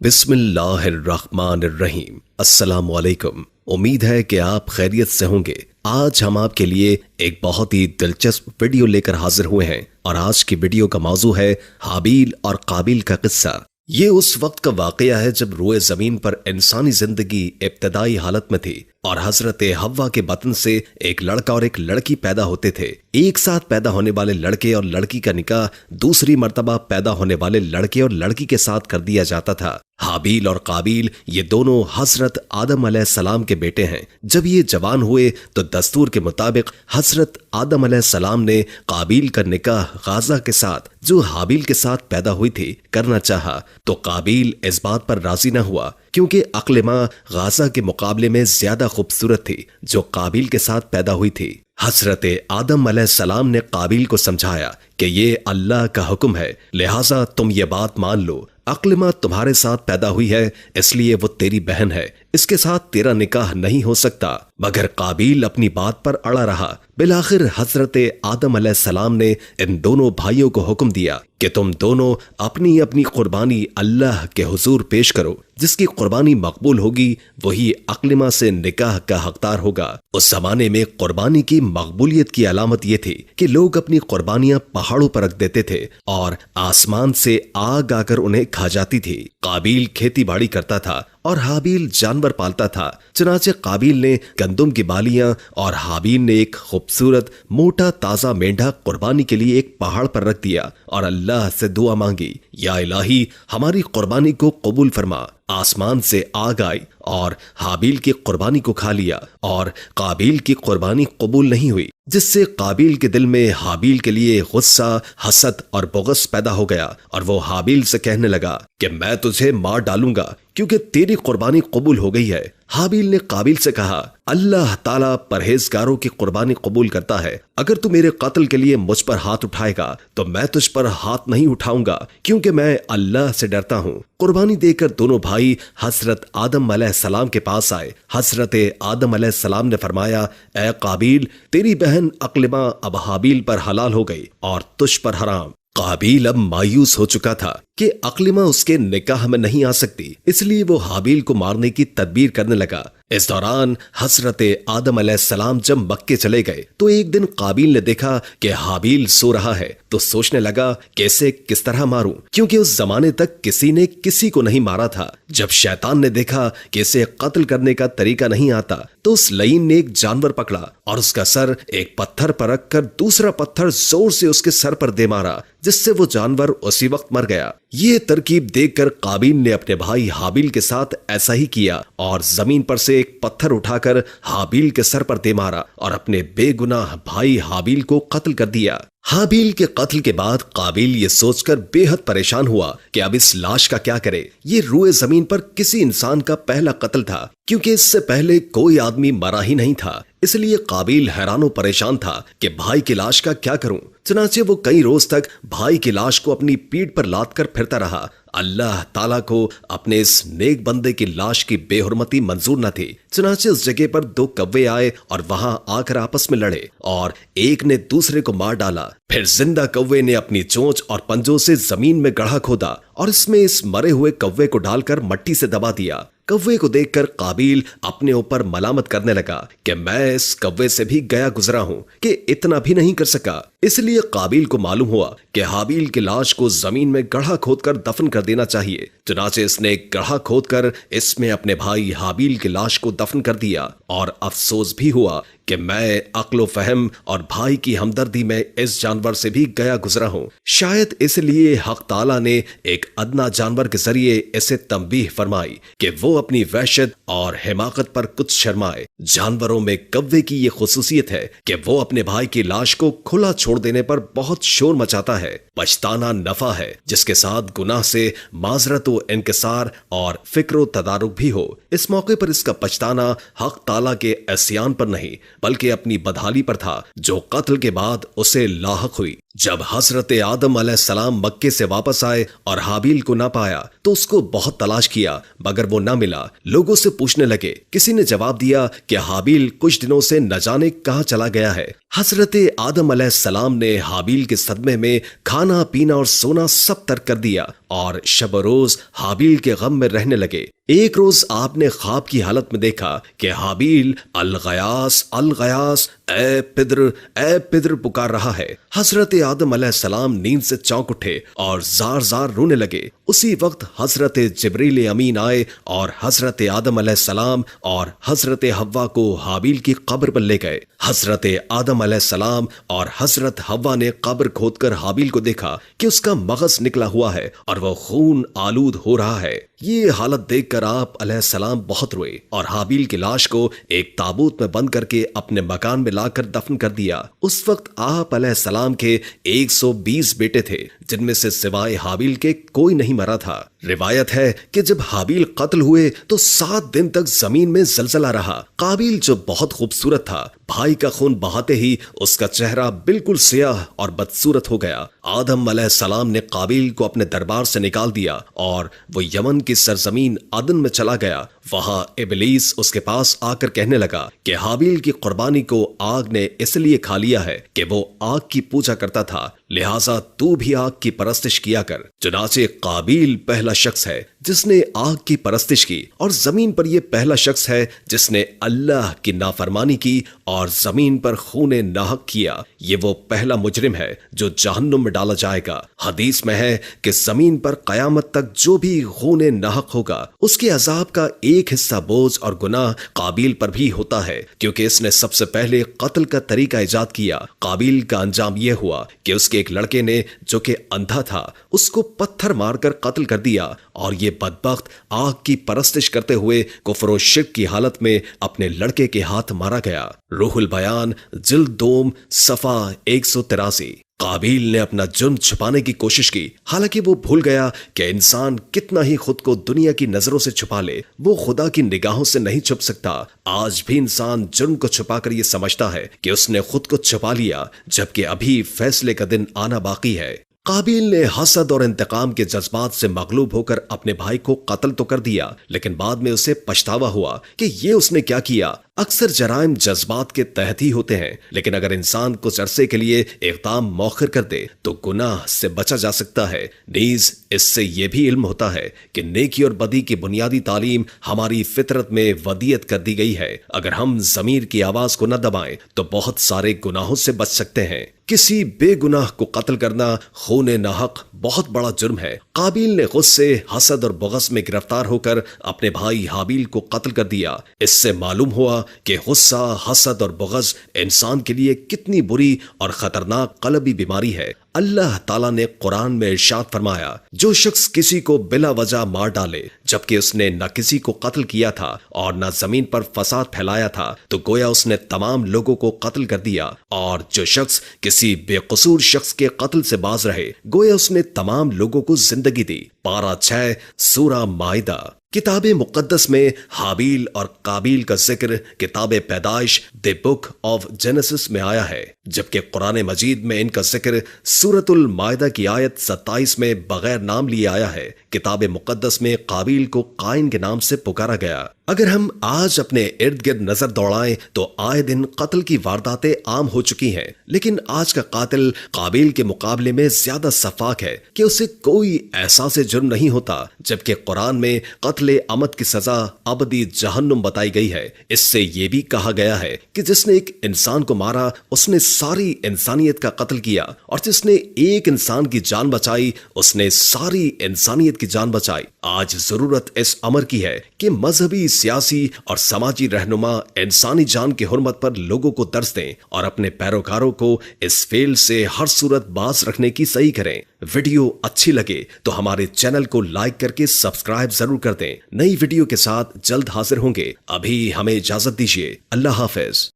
बिस्मिल्लाहिर्रहमानिर्रहीम। अस्सलामुअलैकुम। उम्मीद है कि आप खैरियत से होंगे। आज हम आपके लिए एक बहुत ही दिलचस्प वीडियो लेकर हाजिर हुए हैं और आज की वीडियो का मौजू है हाबील और काबिल का किस्सा। ये उस वक्त का वाकया है जब रोए जमीन पर इंसानी जिंदगी इब्तदाई हालत में थी और हजरत हव्वा के बतन से एक लड़का और एक लड़की पैदा होते थे। एक साथ पैदा होने वाले लड़के और लड़की का निकाह दूसरी मर्तबा पैदा होने वाले लड़के और लड़की के साथ कर दिया जाता था। हाबील और काबिल ये दोनों हजरत आदम अलैहिस्सलाम के बेटे हैं। जब ये जवान हुए तो दस्तूर के मुताबिक हजरत आदम अलैहिस्सलाम ने काबिल का निकाह गाजा के साथ, जो हाबील के साथ पैदा हुई थी, करना चाहा तो काबिल इस बात पर राजी न हुआ क्योंकि अक्ल माँ गाजा के मुकाबले में ज्यादा खूबसूरत थी जो काबिल के साथ पैदा हुई थी। हजरत आदम अलैहिस्सलाम ने काबिल को समझाया कि ये अल्लाह का हुक्म है, लिहाजा तुम ये बात मान लो। अक्लिमा तुम्हारे साथ पैदा हुई है इसलिए वो तेरी बहन है, इसके साथ तेरा निकाह नहीं हो सकता। मगर काबिल अपनी बात पर अड़ा रहा। बिलाखिर हजरत आदम अलैहिस्सलाम ने इन दोनों भाइयों को हुक्म दिया कि तुम दोनों अपनी अपनी कुर्बानी अल्लाह के हुजूर पेश करो। जिसकी कुर्बानी मकबूल होगी वही अक्लिमा से निकाह का हकदार होगा। उस जमाने में कुर्बानी की मकबूलियत की अलामत ये थी कि लोग अपनी कुर्बानियां पहाड़ों पर रख देते थे और आसमान से आग आकर उन्हें खा जाती थी। काबिल खेती बाड़ी करता था और हाबील जानवर पालता था। चनाचे काबिल ने गंदुम की बालियां और हाबील ने एक खूबसूरत मोटा ताजा मेंढा कुर्बानी के लिए एक पहाड़ पर रख दिया और अल्लाह से दुआ मांगी, या इलाही हमारी कुर्बानी को कबूल फरमा। आसमान से आग आई और हाबील की कुर्बानी को खा लिया और काबिल की कुर्बानी कबूल नहीं हुई, जिससे काबिल के दिल में हाबील के लिए गुस्सा, हसद और बुग़्ज़ पैदा हो गया और वो हाबील से कहने लगा कि मैं तुझे मार डालूंगा क्योंकि तेरी कुर्बानी कबूल हो गई है। हाबील ने काबिल से कहा, अल्लाह ताला परहेजगारों की कुर्बानी कबूल करता है। अगर तू मेरे कत्ल के लिए मुझ पर हाथ उठाएगा तो मैं तुझ पर हाथ नहीं उठाऊंगा क्योंकि मैं अल्लाह से डरता हूँ। कुर्बानी देकर दोनों भाई हजरत आदम अलैहिस्सलाम के पास आए। हजरत आदम अलैहिस्सलाम ने फरमाया, ए काबिल, तेरी बहन अक्लिमा अब हाबील पर हलाल हो गई और तुझ पर हराम। काबिल अब मायूस हो चुका था कि अक्लिमा उसके निकाह में नहीं आ सकती, इसलिए वो हाबील को मारने की तदबीर करने लगा। इस दौरान हजरत आदम अलैहिस्सलाम जब मक्के चले गए तो एक दिन काबिल ने देखा कि हाबील सो रहा है तो सोचने लगा कि इसे किस तरह मारूं, क्योंकि उस जमाने तक किसी ने किसी को नहीं मारा था। जब शैतान ने देखा कि इसे कत्ल करने का तरीका नहीं आता तो उस लईन ने एक जानवर पकड़ा और उसका सर एक पत्थर पर रखकर दूसरा पत्थर जोर से उसके सर पर दे मारा, जिससे वो जानवर उसी वक्त मर गया। ये तरकीब देखकर काबिल ने अपने भाई हाबील के साथ ऐसा ही किया और जमीन पर से एक पत्थर उठाकर हाबील के सर पर दे मारा और अपने बेगुनाह भाई हाबील को कत्ल कर दिया। हाबील के कत्ल के बाद काबिल ये सोचकर बेहद परेशान हुआ कि अब इस लाश का क्या करे। ये रूए जमीन पर किसी इंसान का पहला कत्ल था क्योंकि इससे पहले कोई आदमी मरा ही नहीं था। इसलिए काबिल हैरान परेशान था कि भाई की लाश का क्या करूं। चनाचे वो कई रोज तक भाई की लाश को अपनी पीठ पर लाद कर फिरता रहा। अल्लाह ताला को अपने इस नेक बंदे की लाश की बेहुरमती मंजूर न थी। चनाचे उस जगह पर दो कव्वे आए और वहां आकर आपस में लड़े और एक ने दूसरे को मार डाला। फिर जिंदा कव्वे ने अपनी चोंच और पंजों से जमीन में गड्ढा खोदा और इसमें इस मरे हुए कव्वे को डालकर मट्टी से दबा दिया। कव्वे को देखकर काबिल अपने ऊपर मलामत करने लगा कि मैं इस कव्वे से भी गया गुजरा हूं कि इतना भी नहीं कर सका। इसलिए काबिल को मालूम हुआ कि हाबील की लाश को जमीन में गड्ढा खोदकर दफन कर देना चाहिए। चुनाचे इसने गड्ढा खोदकर इसमें अपने भाई हाबील की लाश को दफन कर दिया और अफसोस भी हुआ कि मैं अक्लो फहम और भाई की हमदर्दी में इस जानवर से भी गया गुजरा हूं। शायद इसलिए हक ताला ने एक अदना जानवर के जरिए इसे तंबीह फरमाई कि वो अपनी वहशत और हिमाकत पर कुछ शर्माए। जानवरों में कव्वे की ये खुसूसियत है कि वो अपने भाई की लाश को खुला छोड़ देने पर बहुत शोर मचाता है। पछताना नफा है जिसके साथ गुनाह से माजरत व इनकिसार और फिक्र तदारुक भी हो। इस मौके पर इसका पछताना हक ताला के एहसान पर नहीं बल्कि अपनी बदहाली पर था जो कत्ल के बाद उसे लाहक हुई। जब हजरत आदम अलैहिस्सलाम मक्के से वापस आए और हाबील को ना पाया तो उसको बहुत तलाश किया मगर वो ना मिला। लोगों से पूछने लगे। किसी ने जवाब दिया कि हाबील कुछ दिनों से न जाने कहां चला गया है। हजरत आदम अलैहिस्सलाम ने हाबील के सदमे में खाना पीना और सोना सब तर्क कर दिया और शब रोज हाबील के गम में रहने लगे। एक रोज आपने ख्वाब की हालत में देखा कि हाबील अल-गयास ए पिद्र पुकार रहा है। हजरत आदम अलैहिस्सलाम नींद से चौंक उठे और जार जार रोने लगे। उसी वक्त हजरत जिब्रील अमीन आए और हजरत आदम अलैहिस्सलाम और हजरत हव्वा को हाबील की कब्र पर ले गए। हजरत आदम अलैहिस्सलाम और हजरत हव्वा ने कब्र खोदकर हाबील को देखा कि उसका मगज निकला हुआ है और वह खून आलूद हो रहा है। ये हालत देखकर आप अलैहिस्सलाम बहुत रोए और हाबील की लाश को एक ताबूत में बंद करके अपने मकान में लाकर दफन कर दिया। उस वक्त आप अलैहिस्सलाम के 120 बेटे थे जिनमें से सिवाय हाबील के कोई नहीं मरा था। रिवायत है कि जब हाबील कत्ल हुए तो 7 दिन तक जमीन में जलजला रहा। काबिल जो बहुत खूबसूरत था, भाई का खून बहाते ही उसका चेहरा बिल्कुल सियाह और बदसूरत हो गया। आदम अलैहिस्सलाम ने काबिल को अपने दरबार से निकाल दिया और वो यमन की सरजमीन अदन में चला गया। वहां इबलीस उसके पास आकर कहने लगा कि हाबील की कुर्बानी को आग ने इसलिए खा लिया है कि वो आग की पूजा करता था, लिहाजा तू भी आग की परस्तिश किया कर। चुनाचे काबिल पहला शख्स है जिसने आग की परस्तिश की और जमीन पर यह पहला शख्स है जिसने अल्लाह की नाफरमानी की और जमीन पर खूने नाहक किया। ये वो पहला मुजरिम है जो जहन्नुम में डाला जाएगा। हदीस में है कि जमीन पर कयामत तक जो भी खूने नाहक होगा उसके अजाब का एक हिस्सा बोझ और गुनाह काबिल पर भी होता है, क्योंकि इसने सबसे पहले कत्ल का तरीका इजाद किया। काबिल का अंजाम यह हुआ कि उसके एक लड़के ने जो कि अंधा था उसको पत्थर मारकर कत्ल कर दिया और ये बदबख्त आग की परस्तिश करते हुए कुफ्र और शिर्क की हालत में अपने लड़के के हाथ मारा गया। रूहुल बयान जिल्द 2 सफा 183। काबिल ने अपना जुर्म छुपाने की कोशिश की, हालांकि वो भूल गया कि इंसान कितना ही खुद को दुनिया की नजरों से छुपा ले, वो खुदा की निगाहों से नहीं छुप सकता। आज भी इंसान जुर्म को छुपाकर ये समझता है कि उसने खुद को छुपा लिया, जबकि अभी फैसले का दिन आना बाकी है। काबिल ने हसद और इंतकाम के जज्बात से मगलूब होकर अपने भाई को कत्ल तो कर दिया, लेकिन बाद में उसे पछतावा हुआ कि ये उसने क्या किया। अक्सर जराइम जज्बात के तहत ही होते हैं, लेकिन अगर इंसान कुछ अरसे के लिए इक़दाम मौखर कर दे तो गुनाह से बचा जा सकता है। नीज इससे यह भी इल्म होता है कि नेकी और बदी की बुनियादी तालीम हमारी फितरत में वदियत कर दी गई है। अगर हम ज़मीर की आवाज को न दबाएं तो बहुत सारे गुनाहों से बच सकते हैं। किसी बेगुनाह को कत्ल करना खूने नाहक बहुत बड़ा जुर्म है। काबिल ने गुस्से, हसद और बुग़्ज़ में गिरफ्तार होकर अपने भाई हाबील को कत्ल कर दिया। इससे मालूम हुआ कि गुस्सा, हसद और बुग़्ज़ इंसान के लिए कितनी बुरी और खतरनाक क़ल्बी बीमारी है। अल्लाह ताला ने कुरान में इरशाद फरमाया, जो शख्स किसी को बिला वजह मार डाले जबकि उसने न किसी को कत्ल किया था और न जमीन पर फसाद फैलाया था, तो गोया उसने तमाम लोगों को कत्ल कर दिया। और जो शख्स किसी बेकसूर शख्स के कत्ल से बाज रहे, गोया उसने तमाम लोगों को जिंदगी दी। पारा 6 सूरा माइदा। किताब मुक़द्दस में हाबील और काबिल का जिक्र किताब पैदाइश द बुक ऑफ जेनेसिस में आया है, जबकि कुरान मजीद में इनका जिक्र सूरतुल माइदा की आयत 27 में बगैर नाम लिए आया है। किताब मुक़द्दस में काबिल को काइन के नाम से पुकारा गया। अगर हम आज अपने इर्द गिर्द नजर दौड़ाएं तो आए दिन कत्ल की वारदातें आम हो चुकी हैं, लेकिन आज का कातिल काबिल के मुकाबले में ज्यादा सफाक है कि उसे कोई एहसास जुर्म नहीं होता, जबकि कुरान में कत्ले अमद की सजा अबदी जहन्नुम बताई गई है। इससे ये भी कहा गया है कि जिसने एक इंसान को मारा उसने सारी इंसानियत का कत्ल किया, और जिसने एक इंसान की जान बचाई उसने सारी इंसानियत की जान बचाई। आज जरूरत इस अमर की है कि मजहबी, सियासी और समाजी रहनुमा इंसानी जान की हुर्मत पर लोगों को दर्स दें और अपने पैरोकारों को इस फेल से हर सूरत बाज रखने की सही करें। वीडियो अच्छी लगे तो हमारे चैनल को लाइक करके सब्सक्राइब जरूर कर दें। नई वीडियो के साथ जल्द हाजिर होंगे। अभी हमें इजाजत दीजिए। अल्लाह हाफिज।